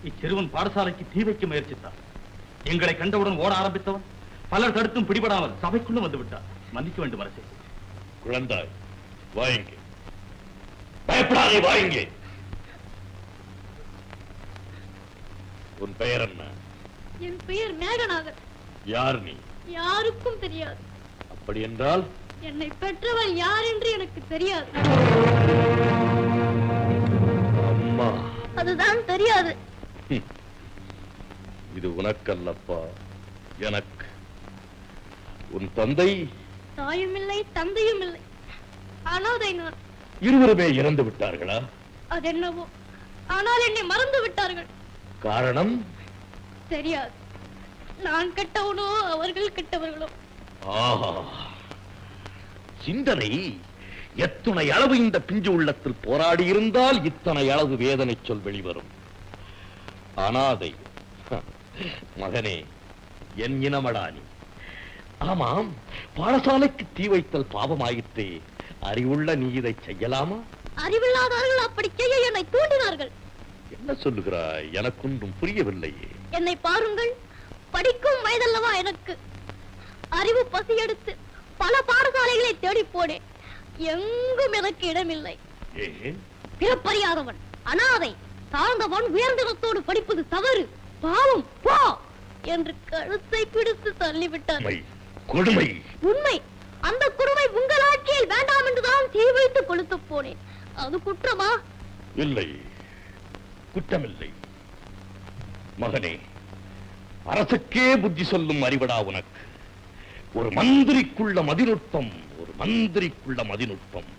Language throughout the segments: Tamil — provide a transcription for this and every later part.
இச்சிறுவன் பாடசாலைக்கு தீ வைக்க முயற்சித்தான். எங்களை கண்டவுடன் ஓட ஆரம்பித்தவன் பலர் தடுத்தும் பிடிபடாமல் சபைக்குள்ளும் வந்து விட்டார். மன்னிக்க வேண்டும் அரசே. குழந்தாய், வாயுங்க, பயப்படாதே, வாயுங்க. உன் பெயர் என்ன? என் பெயர் மேகநாதன். யார் நீ? யாருக்கும் தெரியாது. அப்படி என்றால் என்னை பெற்றவள் யார் என்று எனக்கு தெரியாது. அம்மா. அதுதான் தெரியாது. இது உனக்கல்லப்பா, எனக்கு. உன் தந்தை? தாயும் இல்லை, தந்தையும் இல்லை. அனாதை நான். இருவருமே இறந்து விட்டார்களா? அதென்னவோ, ஆனால் என்னை மறந்து விட்டார்கள். காரணம் தெரியாது. நான் கெட்டவனோ அவர்கள் கெட்டவர்களோ. ஆஹா, சிந்தனை எத்தனை அளவு இந்த பிஞ்சு உள்ளத்தில் போராடி இருந்தால் இத்தனை அளவு வேதனை சொல் வெளிவரும். அனாதை மகனே, என் இனமடானி. ஆமாம், பாடசாலைக்கு தீ வைத்தல் பாவமாயிற்றே. அறிவுள்ள நீ இதை செய்யலாமா? அறிவில்லாதவர்கள் அப்படி செய்ய என்னை தூண்டினார்கள். என்ன சொல்லுகிறாய்? எனக்கொன்றும் புரியவில்லையே. என்னை பாருங்கள், படிக்கும் வயதல்லவா எனக்கு. அறிவு பசி எடுத்து பல பாடசாலைகளை தேடி போனேன். எங்கும் எனக்கு இடமில்லை. பிறப்பறியாதவன், அனாதை, தாழ்ந்தவன் உயர்ந்தவத்தோடு படிப்பது தவறு, பாவம், போ என்று கழுத்தை பிடித்து தள்ளிவிட்டார். கொடுமை. உண்மை. அந்த கொடுமை உங்கள் ஆட்சியில் வேண்டாம் என்றுதான் தீ வைத்து கொளுத்து போனேன். அது குற்றமா? இல்லை, குற்றமில்லை. மகனே, அரசுக்கே புத்தி சொல்லும் அறிவடா உனக்கு. ஒரு மந்திரிக்குள்ள மதிநுட்பம், ஒரு மந்திரிக்குள்ள மதிநுட்பம்.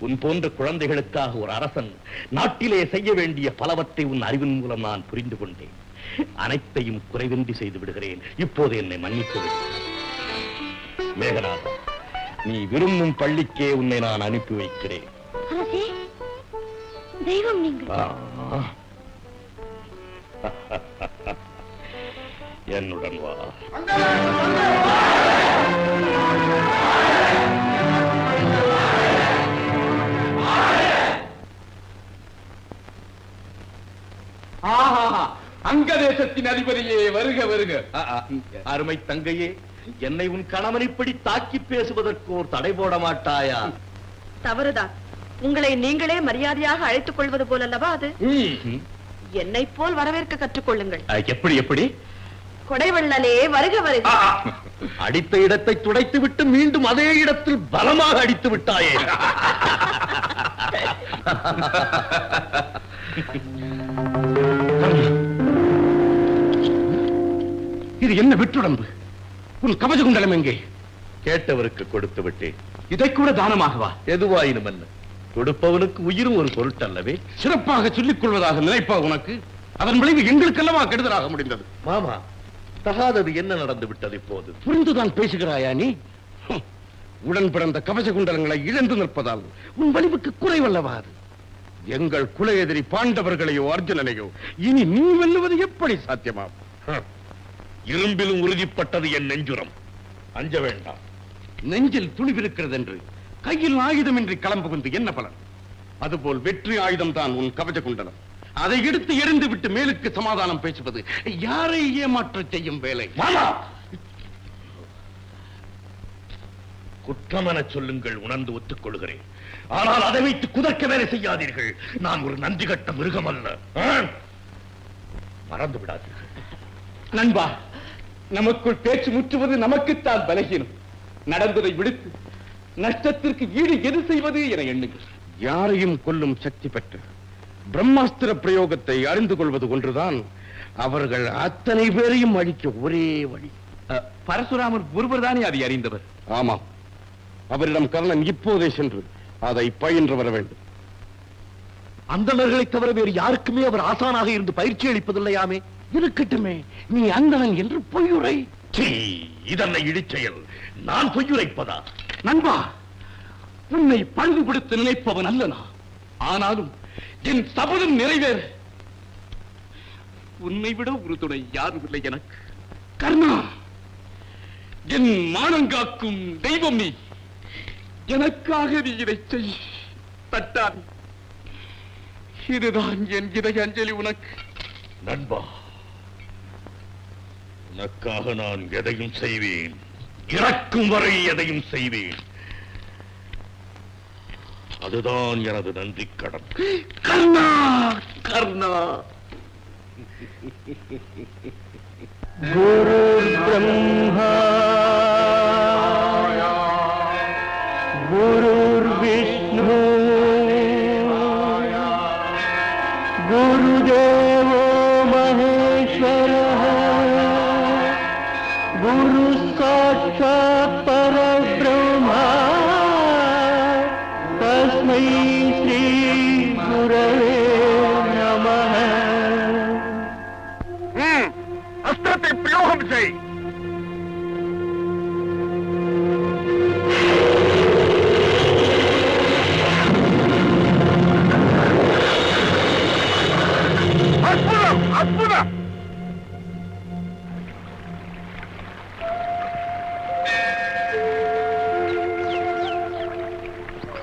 உன் போன்ற குழந்தைகளுக்காக ஒரு அரசன் நாட்டிலே செய்ய வேண்டிய பலவற்றை உன் அறிவின் மூலம் நான் புரிந்து கொண்டேன். அனைத்தையும் குறைவின்றி செய்து விடுகிறேன். இப்போது என்னை மன்னித்து விடு. மேகநாதன், நீ விரும்பும் பள்ளிக்கே உன்னை நான் அனுப்பி வைக்கிறேன். அரசே, தெய்வம் நீங்கள். என்னுடன் வா. அங்க தேசத்தின் அதிபதியே, வருக வருக. அருமை தங்கையே, என்னை உன் கணவன் இப்படி தாக்கி பேசுவதற்கு ஒரு தடை போட மாட்டாயா? தவறுதான். உங்களை நீங்களே மரியாதையாக அழைத்துக் கொள்வது போலல்லவா அது? என்னை போல் வரவேற்க கற்றுக்கொள்ளுங்கள். எப்படி எப்படி? கொடைவள்ளலே, வருக வருக. அடித்த இடத்தை துடைத்து விட்டு மீண்டும் அதே இடத்தில் பலமாக அடித்து விட்டாயே. இது என்ன விட்டுடம்பு? உன் கவச குண்டலம் எங்கே? கேட்டவருக்கு கொடுத்து விட்டேன். இதை கூட தானமாகவா? எதுவாயினும் என்ன, கொடுப்பவனுக்கு உயிரும் ஒரு பொருட்டல்லவே. சிறப்பாக சொல்லிக் கொள்வதாக நினைப்பா உனக்கு? அதன் விளைவு எங்களுக்கெல்லவா கெடுதலாக முடிந்தது. மாமா, தகாதது என்ன நடந்து விட்டது இப்போது? புரிந்துதான் பேசுகிறாயா நீ? உடன் பிறந்த கவச குண்டலங்களை இழந்து நிற்பதால் உன் வலிவுக்கு குறைவல்லவா அது? எங்கள் குல எதிரி பாண்டவர்களையோ அர்ஜுனனையோ இனி நீ வெல்லுவது எப்படி சாத்தியமாகும்? இரும்பிலும் உறுதிப்பட்டது என் நெஞ்சுரம். அஞ்ச வேண்டாம். நெஞ்சில் துணிவிருக்கிறது என்று கையில் ஆயுதமின்றி கிளம்புவது என்ன பலன்? அதுபோல் வெற்றி ஆயுதம் தான் உன் கவச குண்டலம். அதை எடுத்து எறிந்து விட்டு மேலுக்கு சமாதானம் பேசுவது யாரை ஏமாற்ற செய்யும் வேலை? குற்றம் என சொல்லுங்கள், உணர்ந்து ஒத்துக்கொள்கிறேன். ஆனால் அதை வைத்து குதர்க்க வேலை செய்யாதீர்கள். நான் ஒரு நன்றி கட்ட மிருகம் அல்ல. மறந்து விடாதீர்கள். நண்பா, நமக்குள் பேச்சு முற்றுவது நமக்குத்தான் பலகீனம். நடந்ததை விடுத்து நஷ்டத்திற்கு ஈடு எது செய்வது என எண்ணுங்கள். யாரையும் கொல்லும் சக்தி பெற்ற பிரம்மாஸ்திர பிரயோகத்தை அறிந்து கொள்வது ஒன்றுதான் அவர்கள் அத்தனை பேரையும் அழிக்க ஒரே வழி. பரசுராமர் ஒருவர் தானே அதை அறிந்தவர்? ஆமாம், அவரிடம் கர்ணன் இப்போதே சென்று அதை பயின்று வர வேண்டும். அந்தணர்களை தவிர வேறு யாருக்குமே அவர் ஆசானாக இருந்து பயிற்சி அளிப்பதில்லையாமே. இருக்கட்டுமே, நீ அந்தணன் என்று பொய்யுரை. இதென்ன இடிச்செயல்? நான் பொய்யுரைப்பதா? நண்பா, உன்னை பழுதுபடுத்த நினைப்பவன் அல்லனா. ஆனாலும் என் சபதம் நிறைவேற உன்னை விட ஒரு துணை யாரும் இல்லை எனக்கு. கர்ணா, என் மானங்காக்கும் தெய்வம் நீ. எனக்காக நீ இதை செய். தட்டான். இதுதான் என் இதய அஞ்சலி உனக்கு. நண்பா, உனக்காக நான் எதையும் செய்வேன், இறக்கும் வரை எதையும் செய்வேன். அதுதான் எனது நன்றி கடன். கர்ணா, கர்ணா. குரு பிரம்மா குரு விஷ்ணு குருதேவோ மகேஸ்வரः குரு சாட்சாத் பரபிரம்மா தஸ்மை ஸ்ரீ குரவே நமः. அஸ்திரத்தை பிரயோகம் செய். அற்புதம், அற்புதம்.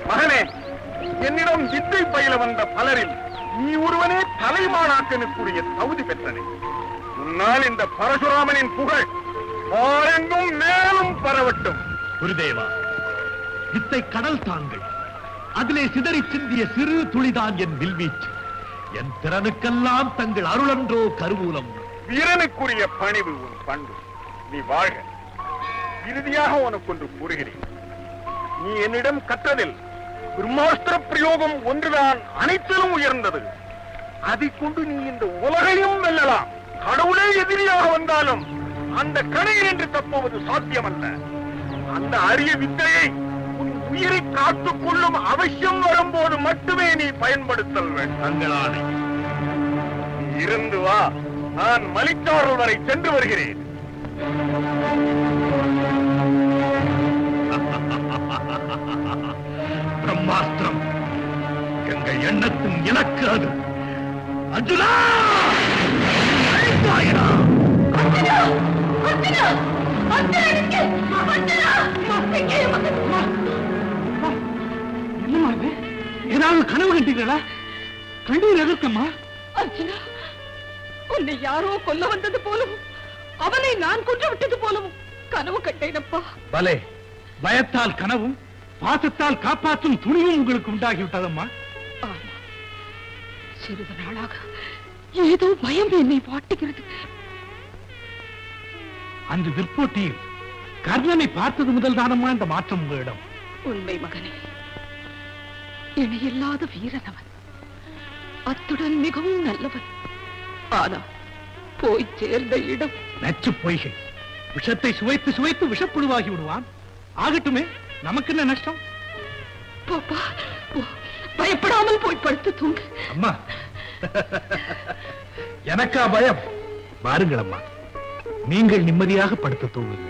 மகனே, என்னிடம் வித்தை பயில வந்த பலரில் நீ ஒருவனே தலைமானாக்கனுக்குரிய தகுதி பெற்றனே. உன்னால் இந்த பரசுராமனின் புகழ் பாரெங்கும் மேலும் பரவட்டும். குருதேவா, வித்தை கடல் தாங்கள். அதிலே சிதறி சிந்திய சிறு துளிதான் என் வில்வீச்சு. என் திறனுக்கெல்லாம் தங்கள் அருளன்றோ கருவூலம். வீரனுக்குரிய பணிவு உன் பண்பு. நீ வாழ்க. இறுதியாக உனக்கொன்று கூறுகிறேன். நீ என்னிடம் கற்றதில் பிரம்மாஸ்திர பிரயோகம் ஒன்றுதான் அனைத்திலும் உயர்ந்தது. அதைக் கொண்டு நீ இந்த உலகையும் வெல்லலாம். கடவுளே எதிரியாக வந்தாலும் அந்த கணையில் என்று தப்புவது சாத்தியமல்ல. அந்த அரிய வித்தையை உன் உயிரை காத்துக் கொள்ளும் அவசியம் வரும்போது மட்டுமே நீ பயன்படுத்தல் வேண்டும். தங்களானே. இருந்து வா, நான் மலிச்சாரல் வரை சென்று வருகிறேன். பிரம்மாஸ்திரம் எங்கள் எண்ணத்தின் இலக்கு அது. அர்ஜுனா, அழைத்தாயிரா. ஏதாவது கனவு கண்டீங்களா? கண்டீர் எதற்கம்மா? அர்ஜுனா, உன்னை யாரோ கொல்ல வந்தது போலவும் அவனை நான் கொன்று விட்டது போலவும் கனவு கண்டேனப்பா. பலே, பயத்தால் கனவும் பாசத்தால் காப்பாற்றும் துணிவும் உங்களுக்கு உண்டாகிவிட்டதம்மா. சிறிது நாளாக ஏதோ பயம் என்னை வாட்டுகிறது. அன்று விற்போட்டியில் கர்ணனை பார்த்தது முதல் தானம்மா இந்த மாற்றம் உங்களிடம். உண்மை மகனே, இணையில்லாத வீரன் அவன். அத்துடன் மிகவும் நல்லவன். ஆனால் போய் சேர்ந்த இடம் நச்சு பொய்கை. விஷத்தை சுவைத்து சுவைத்து விஷப்புழுவாகி விடுவான். ஆகட்டுமே, நமக்கு என்ன நஷ்டம்? பாப்பா, பயப்படாமல் போய் படுத்து தூங்கு. அம்மா, எனக்கா பயம்? பாருங்கள் அம்மா, நீங்கள் நிம்மதியாக படுத்து தூங்குங்கள்.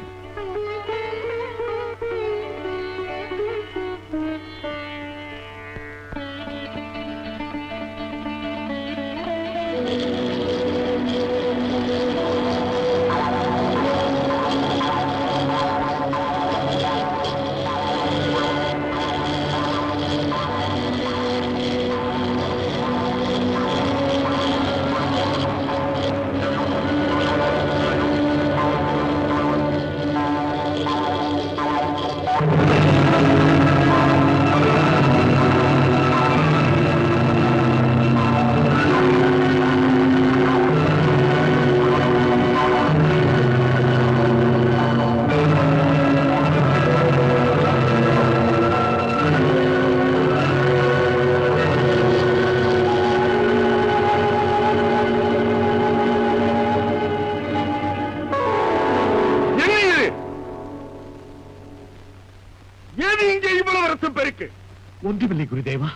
ஒன்றுமில்லை குருதேவா.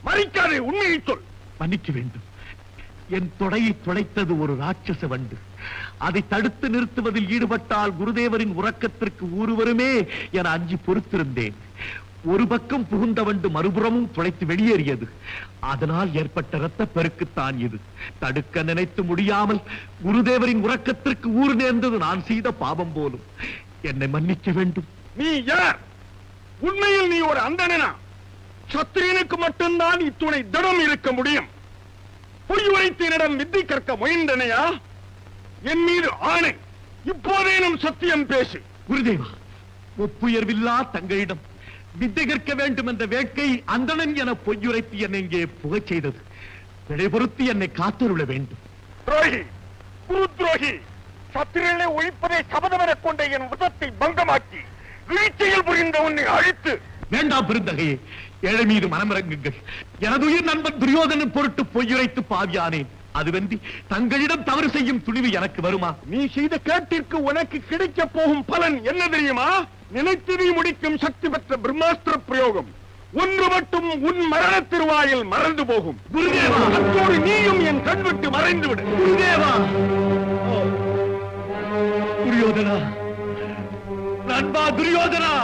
மறிக்காதே, உண்மையை சொல். மன்னிக்க வேண்டும். என் தொடையை துளைத்தது ஒரு ராட்சச வண்டு. அதை தடுத்து நிறுத்துவதில் ஈடுபட்டால் குருதேவரின் உறக்கத்திற்கு ஊறு வருமே என அஞ்சி பொறுத்திருந்தேன். ஒரு பக்கம் புகுந்த வண்டு மறுபுறமும் துளைத்து வெளியேறியது. அதனால் ஏற்பட்ட இரத்த பெருக்குத்தான் இது. தடுக்க நினைத்து முடியாமல் குருதேவரின் உறக்கத்திற்கு ஊறு நேர்ந்தது நான் செய்த பாவம் போலும். என்னை மன்னிக்க வேண்டும். நீ யார்? உண்மையில் நீ ஒரு அந்தணனா? சத்திரியனுக்கு மட்டும்தான் இத்துணை திடம் இருக்க முடியும். பொய் உரைத்து என்னிடம் வித்தை கற்க முயன்றனையா? என் மீது ஆணை, இப்போதேனும் சத்தியம் பேசு. குருதேவா, ஒப்புயர்வில்லா தங்களிடம் வித்தை கற்க வேண்டும் என்ற வேட்கை அந்தணன் என பொய்யுரைத்து என்னை இங்கே புகச் செய்தது. விடை பொறுத்து என்னை காத்தருள வேண்டும். துரோகி, குரு துரோகி, சத்திரனை ஒழிப்பதை சபதமென கொண்ட என் விதத்தை பங்கமாக்கி வீழ்ச்சியில் புரிந்த உன்னை அழித்து. வேண்டாம் பெருந்தகையே, ஏழை மீது மனமிறங்குங்கள். எனது உயிர் நண்பன் துரியோதனன் பொருட்டு பொய்யுரைத்து பாவியானேன். அதுவன்றி தங்களிடம் தவறு செய்யும் துணிவு எனக்கு வருமா? நீ செய்த கேட்டிற்கு உனக்கு கிடைக்க போகும் பலன் என்ன தெரியுமா? நினைத்ததை முடிக்கும் சக்தி பெற்ற பிரம்மாஸ்திர பிரயோகம் ஒன்று மட்டும் உன் மரண திருவாயில் மறந்து போகும். குருதேவா, அத்தோடு நீயும் என் கண் விட்டு மறைந்து விடு. குருதேவா, துரியோதனா, நண்பா துரியோதனா.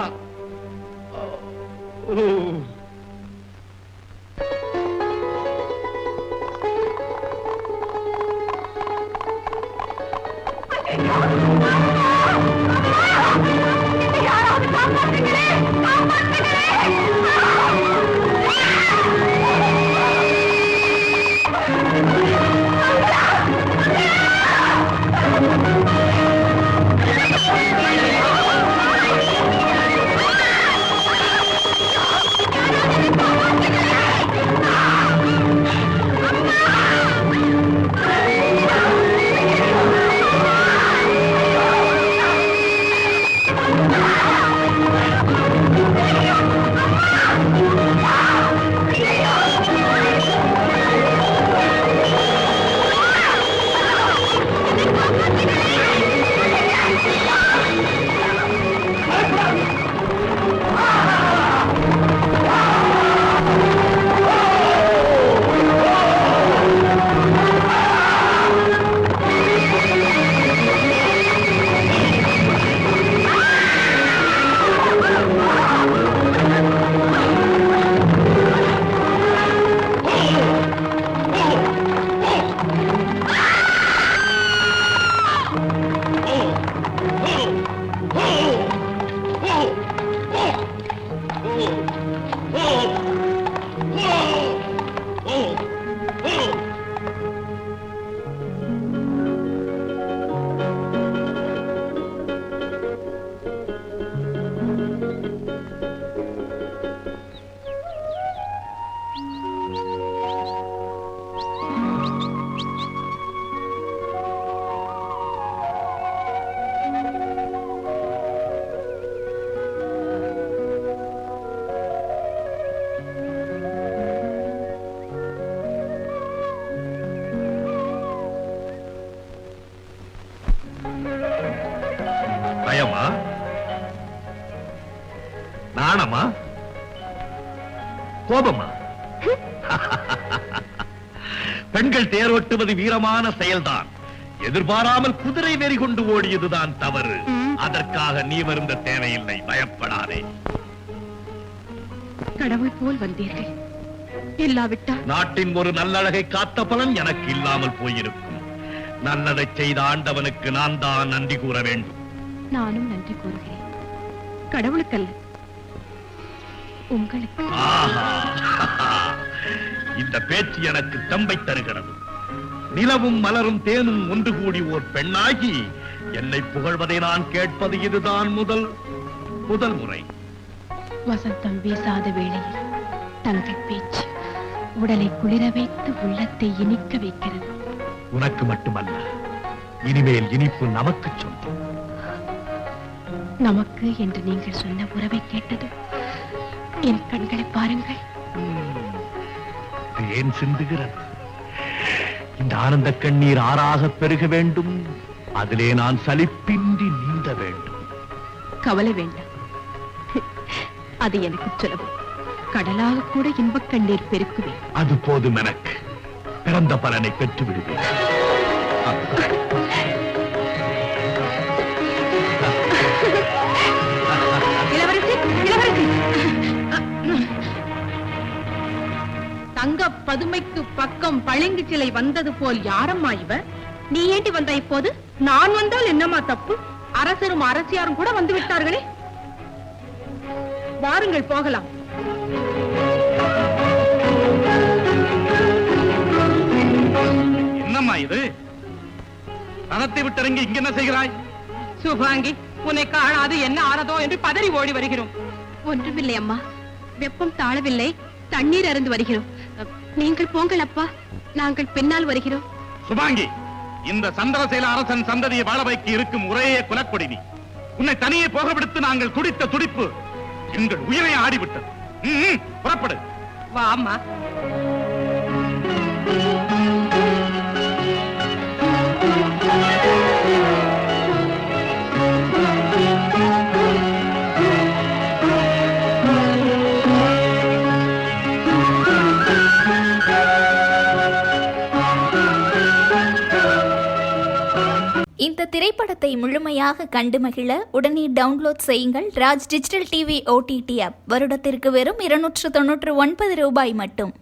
யாராவது காப்பாற்றுங்களே, காப்பாற்றுங்களே. பயமா, நாணமா, கோபமா? பெண்கள் தேரோட்டுவது வீரமான செயல்தான். எதிர்பாராமல் குதிரை வெறி கொண்டு ஓடியதுதான் தவறு. அதற்காக நீ வருந்த தேவையில்லை, பயப்படாதே. கடவுள் போல் வந்தீர்கள். இல்லாவிட்டால் நாட்டின் ஒரு நல்லழகை காத்த பலன் எனக்கு இல்லாமல் போயிருக்கும். நல்லதை செய்த ஆண்டவனுக்கு நான் தான் நன்றி கூற வேண்டும். நானும் நன்றி கூறுகிறேன். கடவுளுக்கல்ல, உங்களுக்கு. ஆஹா, இந்த பேச்சு எனக்கு தம்பை தருகிறது. நிலவும் மலரும் தேனும் ஒன்று கூடி ஓர் பெண்ணாகி என்னை புகழ்வதை நான் கேட்பது இதுதான் முதல் முறை. வசந்தம் வீசாத வேளையில் தங்கள் பேச்சு உடலை குளிர வைத்து உள்ளத்தை இனிக்க வைக்கிறது. உனக்கு மட்டுமல்ல, இனிமேல் இனிப்பு நமக்கு சொந்தம். நமக்கு என்று நீங்கள் சொன்ன உறவை கேட்டதும் என் கண்களை பாருங்கள். ஏன் சிந்துகிறது? இந்த ஆனந்த கண்ணீர் ஆறாக பெருக வேண்டும். அதிலே நான் சலிப்பின்றி நீந்த வேண்டும். கவலை வேண்டாம், அது எனக்கு சுலபம். கடலாக கூட இன்பக் கண்ணீர் பெருக்குவேன். அது போதும், எனக்கு பிறந்த பலனை பெற்று விடுவேன். தங்க பதுமைக்கு பக்கம் பளிங்கு சிலை வந்தது போல் யாரம்மா இவர்? நீ ஏண்டி வந்த இப்போது? நான் வந்தால் என்னம்மா தப்பு? அரசரும் அரசியாரும் கூட வந்து விட்டார்களே. வாருங்கள் போகலாம். ரணத்தை விட்டிறங்கி இங்க என்ன செய்கிறாய்? சுபாங்கி, உன்னை காணாது என்ன ஆனதோ என்று பதறி ஓடி வருகிறோம். ஒன்றுமில்லை அம்மா, வெப்பம் தாழவில்லை, தண்ணீர் அருந்து வருகிறோம். நீங்கள் போங்கள் அப்பா, நாங்கள் பின்னால் வருகிறோம். சுபாங்கி, இந்த சந்திரசேல அரசன் சந்ததியை வாழ வைக்க இருக்கும் ஒரே குலக்கொடி நீ. உன்னை தனியே போக விடுத்து நாங்கள் துடித்த துடிப்பு எங்கள் உயிரை ஆடிவிட்டது. புறப்படு. வா அம்மா. இந்த திரைப்படத்தை முழுமையாக கண்டு மகிழ உடனே டவுன்லோட் செய்யுங்கள் Raj digital TV OTT app. வருடத்திற்கு வெறும் 299 ரூபாய் மட்டும்.